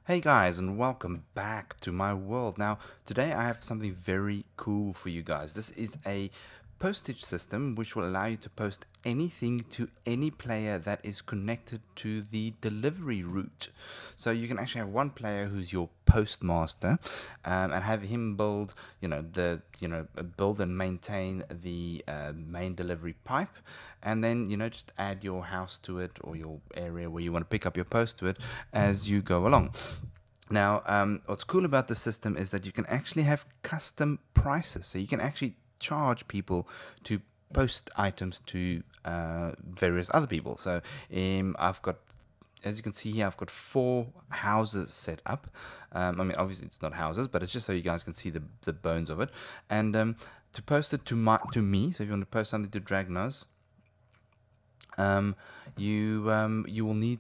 Hey guys, and welcome back to my world. Now, today I have something very cool for you guys. This is a postage system which will allow you to post anything to any player that is connected to the delivery route. So you can actually have one player who's your postmaster, and have him build, build and maintain the main delivery pipe, and then just add your house to it or your area where you want to pick up your post to it as you go along. Now, what's cool about the system is that you can actually have custom prices. So you can actually charge people to post items to various other people. So I've got, as you can see here, I've got 4 houses set up. Obviously it's not houses, but it's just so you guys can see the bones of it. And to post it to me, so if you want to post something to Dragnos, you will need.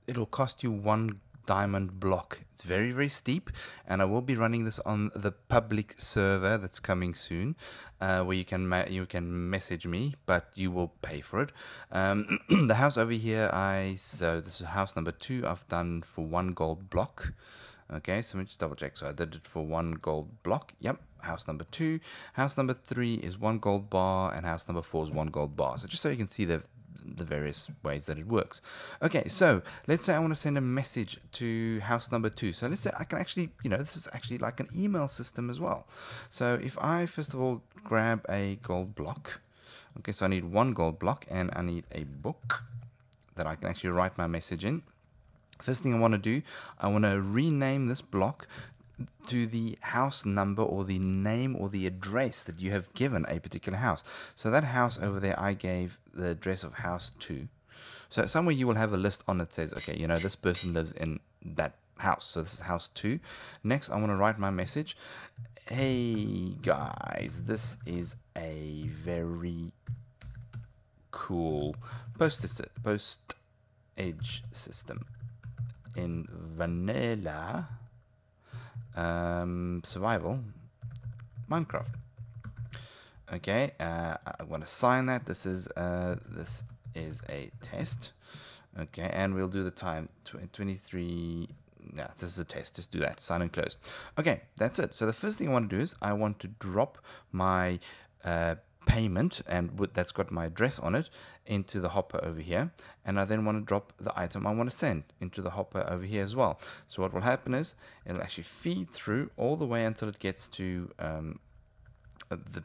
It'll cost you 1 diamond block. It's very very steep, and I will be running this on the public server that's coming soon, where you can message me, but you will pay for it. The house over here, so this is house number 2. I've done for 1 gold block. Okay, so let me just double check. So I did it for 1 gold block. Yep, house number 2. House number 3 is 1 gold bar, and house number 4 is 1 gold bar. So just so you can see the various ways that it works. Okay, so let's say I want to send a message to house number 2. So let's say I can actually, this is actually like an email system as well. So if I first of all grab a gold block, okay, so I need 1 gold block and I need a book that I can actually write my message in. First thing I want to do, I want to rename this block to the house number or the name or the address that you have given a particular house. So that house over there, I gave the address of house 2. So somewhere you will have a list on that says, okay, this person lives in that house. So this is house 2. Next, I want to write my message. Hey guys, this is a very cool postage system in vanilla survival Minecraft. Okay, I want to sign that. This is a test. Okay, and we'll do the time 23. Yeah, this is a test. Just do that. Sign and close. Okay, that's it. So the first thing I want to do is I want to drop my payment, and that's got my address on it, into the hopper over here, and I then want to drop the item I want to send into the hopper over here as well. So what will happen is it'll actually feed through all the way until it gets to the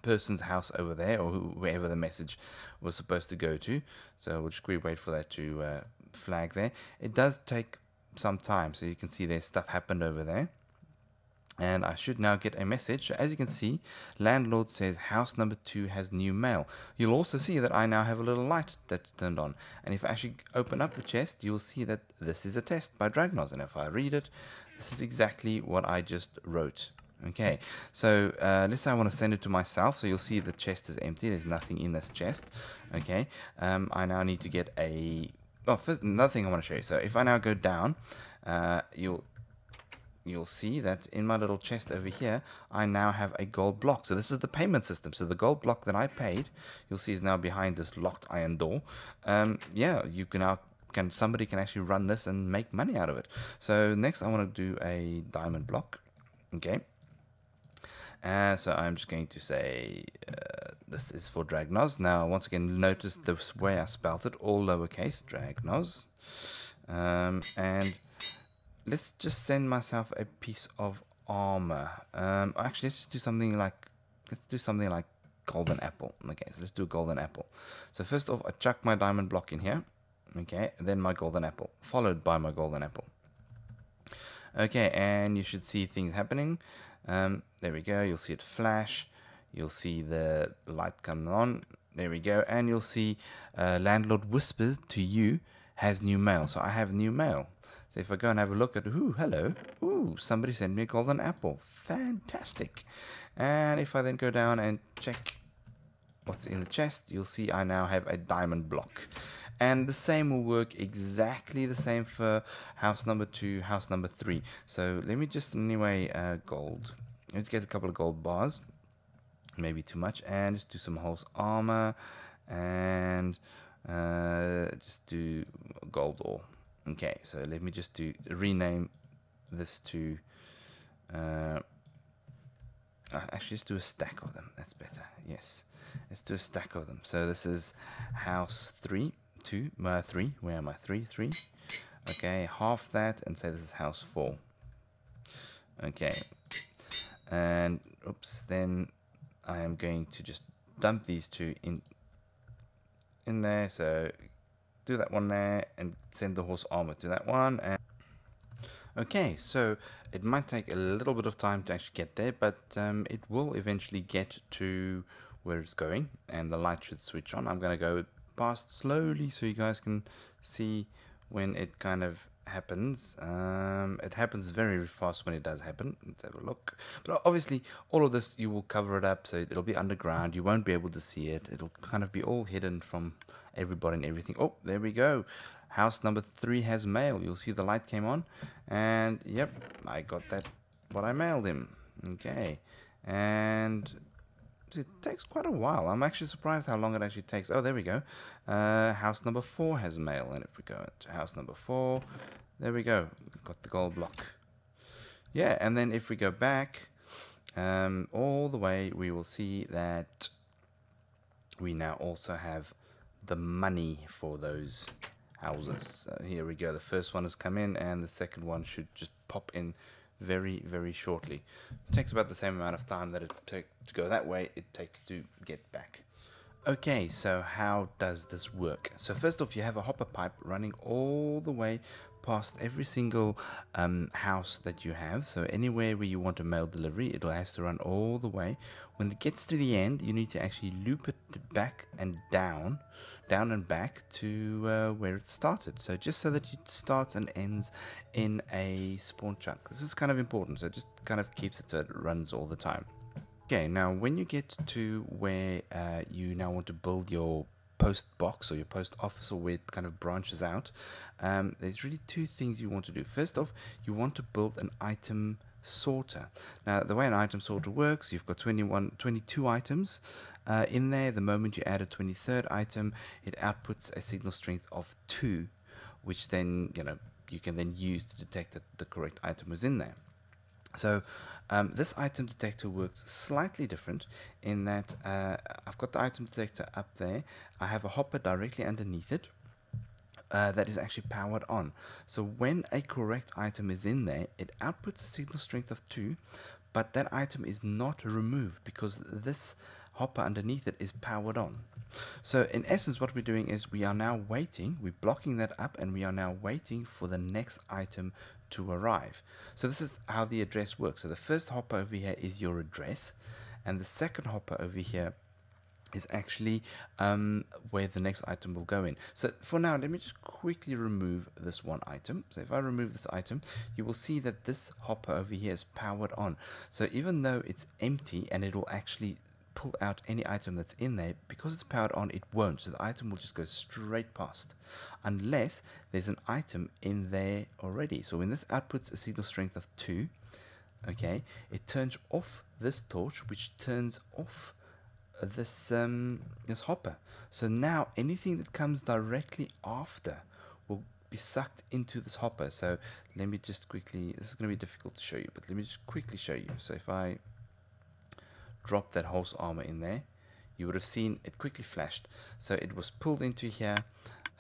person's house over there, or wherever the message was supposed to go to. So we'll just wait for that to flag there. It does take some time, so you can see there's stuff happened over there. And I should now get a message. As you can see, landlord says house number 2 has new mail. You'll also see that I now have a little light that's turned on. And if I actually open up the chest, you'll see that this is a test by Dragnos. And if I read it, this is exactly what I just wrote. Okay, so let's say I want to send it to myself. So you'll see the chest is empty. There's nothing in this chest. Okay, I now need to get a... Oh, first, another thing I want to show you. So if I now go down, you'll see that in my little chest over here, I now have a gold block. So this is the payment system. So the gold block that I paid, you'll see, is now behind this locked iron door. Yeah, you can now... somebody can actually run this and make money out of it. So next I want to do a diamond block. Okay. So I'm just going to say this is for Dragnos. Now, once again, notice the way I spelt it, all lowercase, Dragnos. And let's just send myself a piece of armor. Actually, let's do something like golden apple. Okay, so let's do a golden apple. So first off, I chuck my diamond block in here. Okay, then my golden apple, followed by my golden apple. Okay, and you should see things happening. There we go. You'll see it flash. You'll see the light come on. There we go. And you'll see landlord whispers to you has new mail. So I have new mail. So if I go and have a look at, ooh, hello. Ooh, somebody sent me a golden apple. Fantastic. And if I then go down and check what's in the chest, you'll see I now have a diamond block. And the same will work exactly the same for house number 2, house number 3. So let me just, anyway, gold. Let's get a couple of gold bars. Maybe too much. And just do some horse armor. And just do gold ore. Okay, so let me just rename this to actually let's do a stack of them. That's better. Yes, let's do a stack of them. So this is house 3 2 3. Where am I? 3 3. Okay, half that and say this is house 4. Okay, and oops, then I am going to just dump these two in there. So do that one there and send the horse armor to that one. And okay, so it might take a little bit of time to actually get there, but it will eventually get to where it's going, and the light should switch on. I'm going to go past slowly so you guys can see when it kind of happens. It happens very fast when it does happen. Let's have a look. But obviously, all of this, you will cover it up, so it'll be underground. You won't be able to see it. It'll kind of be all hidden from everybody and everything. Oh, there we go. House number 3 has mail. You'll see the light came on, and yep, I got that, what I mailed him. Okay, and it takes quite a while. I'm actually surprised how long it actually takes. Oh, there we go. House number 4 has mail, and if we go to house number 4, there we go. We've got the gold block. Yeah, and then if we go back all the way, we will see that we now also have the money for those houses. So here we go. The first one has come in, and the second one should just pop in very, very shortly. It takes about the same amount of time that it takes to go that way it takes to get back. Okay, so how does this work? So first off, you have a hopper pipe running all the way past every single house that you have. So anywhere where you want a mail delivery, it has to run all the way. When it gets to the end, you need to actually loop it back and down and back to where it started. So just so that it starts and ends in a spawn chunk. This is kind of important, so it just kind of keeps it so it runs all the time. Okay, now when you get to where you now want to build your post box or your post office, or where it kind of branches out, there's really two things you want to do. First off, you want to build an item sorter. Now, the way an item sorter works, you've got 22 items in there. The moment you add a 23rd item, it outputs a signal strength of 2, which then you can then use to detect that the correct item was in there. So this item detector works slightly different in that I've got the item detector up there. I have a hopper directly underneath it that is actually powered on. So when a correct item is in there, it outputs a signal strength of 2, but that item is not removed because this hopper underneath it is powered on. So in essence, what we're doing is we are now waiting, we're blocking that up, and we are now waiting for the next item to arrive. So this is how the address works. So the first hopper over here is your address, and the second hopper over here is actually where the next item will go in. So for now, let me just quickly remove this one item. So if I remove this item, you will see that this hopper over here is powered on. So even though it's empty, and it will actually pull out any item that's in there, because it's powered on, it won't. So the item will just go straight past unless there's an item in there already. So when this outputs a signal strength of 2, okay, it turns off this torch, which turns off this this hopper. So now anything that comes directly after will be sucked into this hopper. So let me just quickly, this is going to be difficult to show you, but let me just quickly show you. So if I drop that horse armor in there, you would have seen it quickly flashed. So it was pulled into here,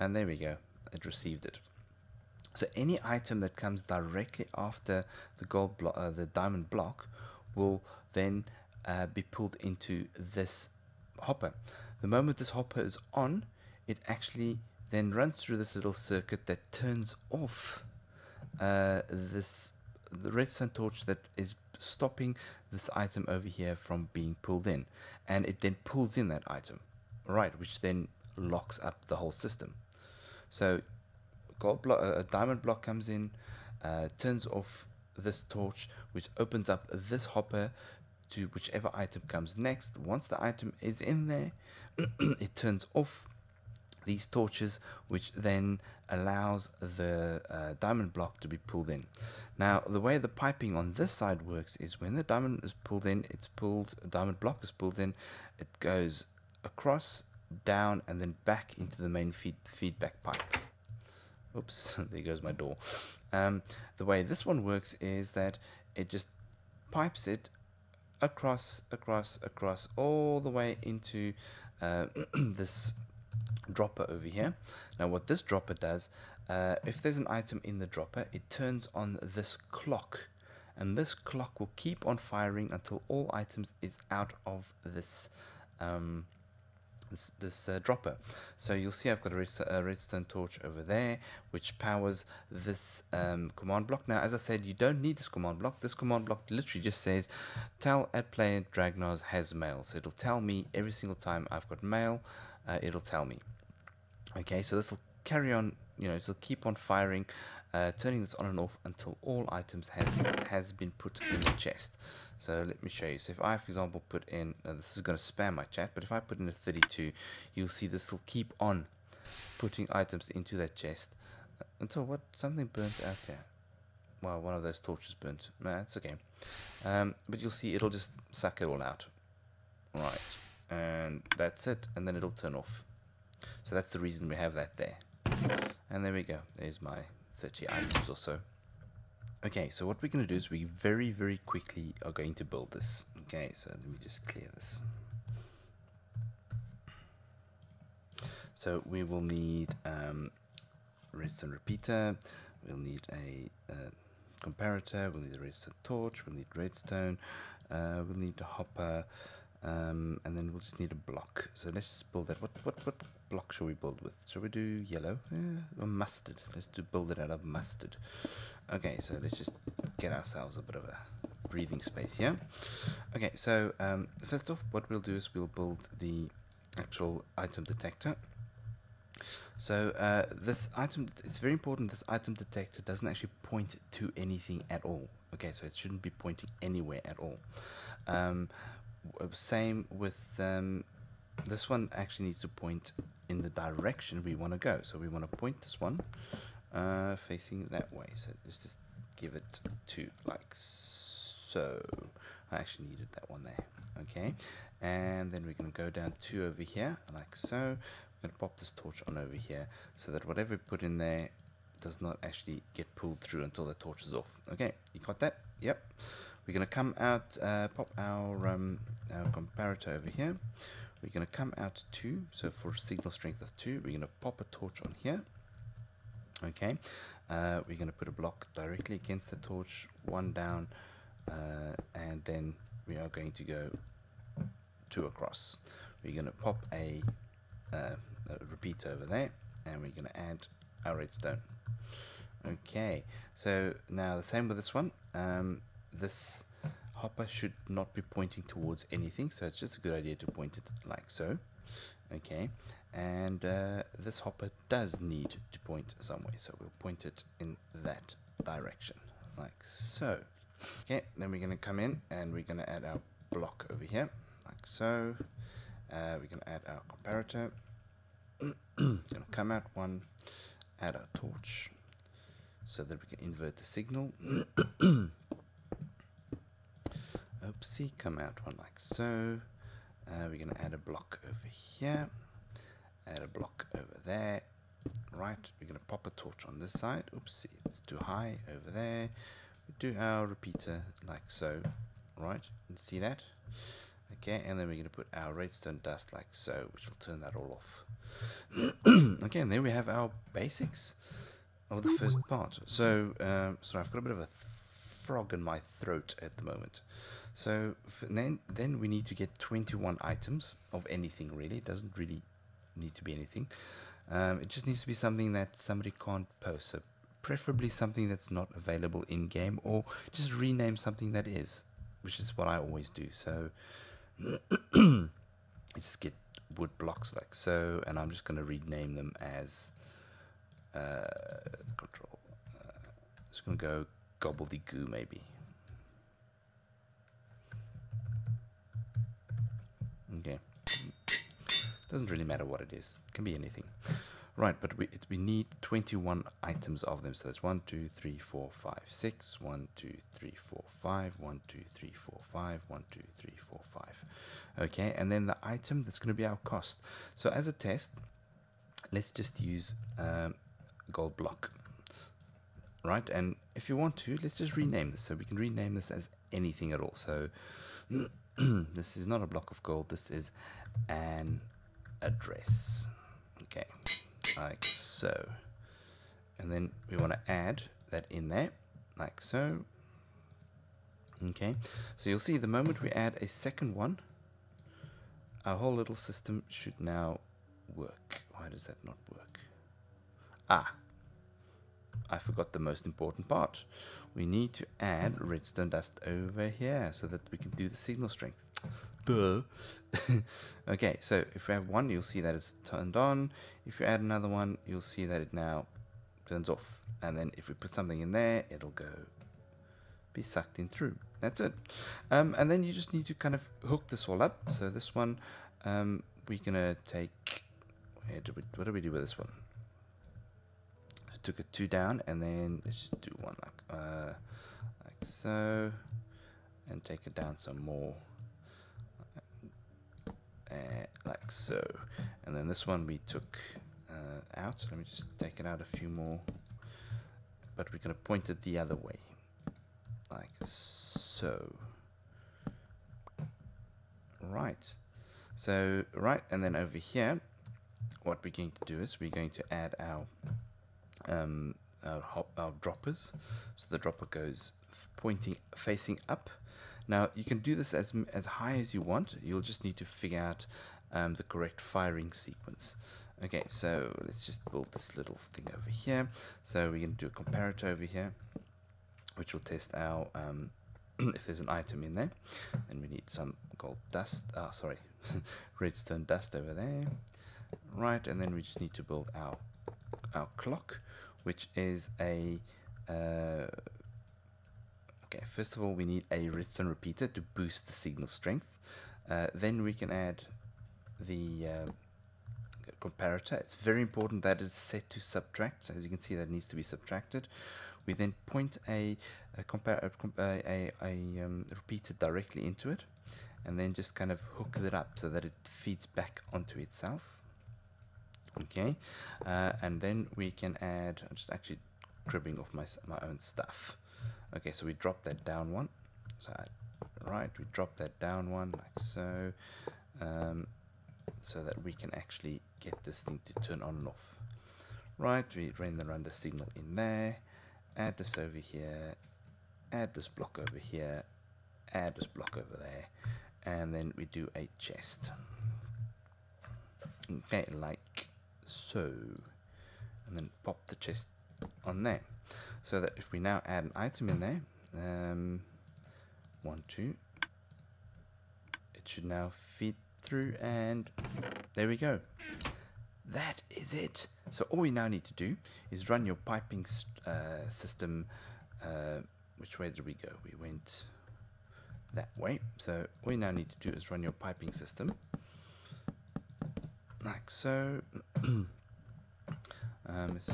and there we go, it received it. So any item that comes directly after the gold block, the diamond block, will then be pulled into this hopper. The moment this hopper is on, it actually then runs through this little circuit that turns off the redstone torch that is stopping this item over here from being pulled in, and it then pulls in that item, right, which then locks up the whole system. So a diamond block comes in, turns off this torch, which opens up this hopper to whichever item comes next. Once the item is in there, it turns off these torches, which then allows the diamond block to be pulled in. Now, the way the piping on this side works is when the diamond is pulled in, diamond block is pulled in, it goes across, down, and then back into the main feedback pipe. Oops, there goes my door. The way this one works is that it just pipes it across, all the way into this dropper over here. Now what this dropper does, if there's an item in the dropper, it turns on this clock, and this clock will keep on firing until all items is out of this dropper. So you'll see I've got a redstone torch over there, which powers this command block. Now, as I said, you don't need this command block. This command block literally just says, tell @player Dragnars has mail. So it'll tell me every single time I've got mail, it'll tell me. Okay, so this will carry on, it'll keep on firing, turning this on and off until all items has been put in the chest. So let me show you. So if I, for example, put in, this is going to spam my chat, but if I put in a 32, you'll see this will keep on putting items into that chest until something burnt out there. Well, one of those torches burnt. That's okay. But you'll see it'll just suck it all out. Right, and that's it, and then it'll turn off. So that's the reason we have that there. And there we go. There's my 30 items or so. Okay, so what we're going to do is we very, very quickly are going to build this. Okay, so let me just clear this. So we will need redstone repeater. We'll need a comparator. We'll need a redstone torch. We'll need redstone. We'll need a hopper. And then we'll just need a block. So let's just build that. What block shall we build with? Shall we do yellow? Or mustard? Let's build it out of mustard. Okay, so let's just get ourselves a bit of a breathing space here. Okay, so first off, what we'll do is we'll build the actual item detector. So this item, it's very important, this item detector doesn't actually point to anything at all. Okay, so it shouldn't be pointing anywhere at all. Same with this one, actually needs to point in the direction we want to go. So we want to point this one facing that way. So just give it 2 like so. I actually needed that one there. Okay, and then we're going to go down 2 over here like so. I'm going to pop this torch on over here so that whatever we put in there does not actually get pulled through until the torch is off. Okay, you got that? Yep. We're going to come out, pop our comparator over here. We're going to come out 2, so for signal strength of 2, we're going to pop a torch on here. Okay, we're going to put a block directly against the torch, 1 down, and then we are going to go 2 across. We're going to pop a repeater over there, and we're going to add our redstone. Okay, so now the same with this one. This hopper should not be pointing towards anything, so it's just a good idea to point it like so. Okay, and this hopper does need to point somewhere, so we'll point it in that direction like so. Okay, then we're going to come in and we're going to add our block over here like so. We're going to add our comparator. Going to come out 1, add our torch so that we can invert the signal. Oopsie, come out 1 like so. We're going to add a block over here, add a block over there. Right, we're going to pop a torch on this side. Oopsie, it's too high over there. We do our repeater like so. Right, you see that? Okay, and then we're going to put our redstone dust like so, which will turn that all off. Okay, and there we have our basics of the first part. So, sorry, I've got a bit of a frog in my throat at the moment. So then we need to get 21 items of anything really. It doesn't really need to be anything. It just needs to be something that somebody can't post. So preferably something that's not available in game, or just rename something that is, which is what I always do. So just get wood blocks like so, and I'm just going to rename them as control. Just going to go gobbledygoo maybe. Okay, doesn't really matter what it is, it can be anything. Right, but we need 21 items of them. So that's 1 2 3 4 5 6 1 2 3 4 5 1 2 3 4 5 1 2 3 4 5. Okay, and then the item that's going to be our cost. So as a test, let's just use gold block. Right, and if you want to, let's just rename this. So we can rename this as anything at all. So this is not a block of gold, this is an address. Okay, like so. And then we want to add that in there, like so. Okay, so you'll see the moment we add a second one, our whole little system should now work. Why does that not work? Ah, I forgot the most important part. We need to add redstone dust over here so that we can do the signal strength. Duh. Okay, so if we have one, you'll see that it's turned on. If you add another one, you'll see that it now turns off. And then if we put something in there, it'll go be sucked in through. That's it. And then you just need to kind of hook this all up. So this one, we're gonna take. What did we do with this one? I took a 2 down, and then let's just do one like so, and take it down some more, like so. And then this one we took out. So let me just take it out a few more. But we're gonna point it the other way. Like so. Right. So, right, and then over here, what we're going to do is we're going to add our droppers. So the dropper goes facing up. Now, you can do this as high as you want. You'll just need to figure out the correct firing sequence. Okay, so let's just build this little thing over here. So we're going to do a comparator over here, which will test our if there's an item in there. And we need some gold dust, redstone dust over there. Right, and then we just need to build our clock, which is a okay, first of all we need a redstone repeater to boost the signal strength. Then we can add the comparator. It's very important that it's set to subtract. So as you can see, that needs to be subtracted. We then point a repeater directly into it, and then just kind of hook it up so that it feeds back onto itself. Okay, and then we can add. I'm just actually cribbing off my own stuff. Okay, so we drop that down one. So we drop that down one like so, so that we can actually get this thing to turn on and off. Right, we run the signal in there. Add this over here, add this block over here, add this block over there, and then we do a chest. Okay, like so. And then pop the chest on there. So that if we now add an item in there, 1, 2, it should now feed through, and there we go. That is it. So all we now need to do is run your piping system. Which way did we go? We went that way. So all you now need to do is run your piping system like so. Let's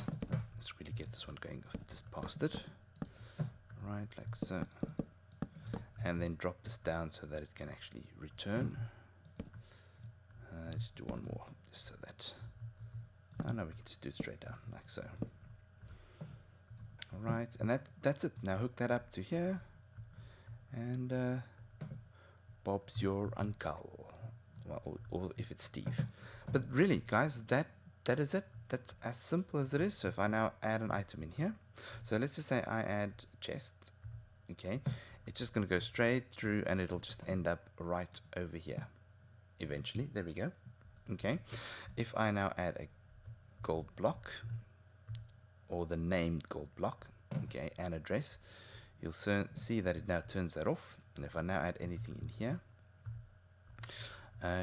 really get this one going. Just past it. Right, like so. And then drop this down so that it can actually return. Let's do one more, just so that. Oh no, we can just do it straight down, like so. Alright, and that's it. Now hook that up to here. And Bob's your uncle. Well, or if it's Steve. But really, guys, that is it. That's as simple as it is. So if I now add an item in here. So let's just say I add chest. Okay. It's just going to go straight through and it'll just end up right over here. Eventually. There we go. Okay. If I now add a gold block, or the named gold block, okay, and address, you'll see that it now turns that off. And if I now add anything in here,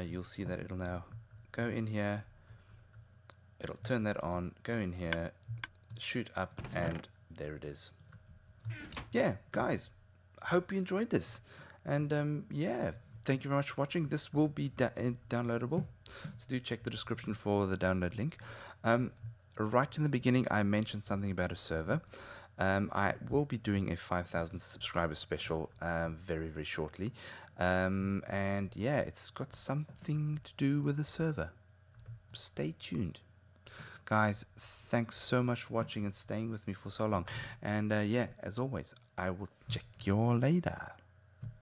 you'll see that it'll now go in here, it'll turn that on, go in here, shoot up, and there it is. Yeah, guys, I hope you enjoyed this. And yeah, thank you very much for watching. This will be downloadable, so do check the description for the download link. Right in the beginning, I mentioned something about a server. I will be doing a 5,000 subscriber special very, very shortly. And yeah, it's got something to do with the server. Stay tuned. guys, thanks so much for watching and staying with me for so long. And yeah, as always, I will check you all later.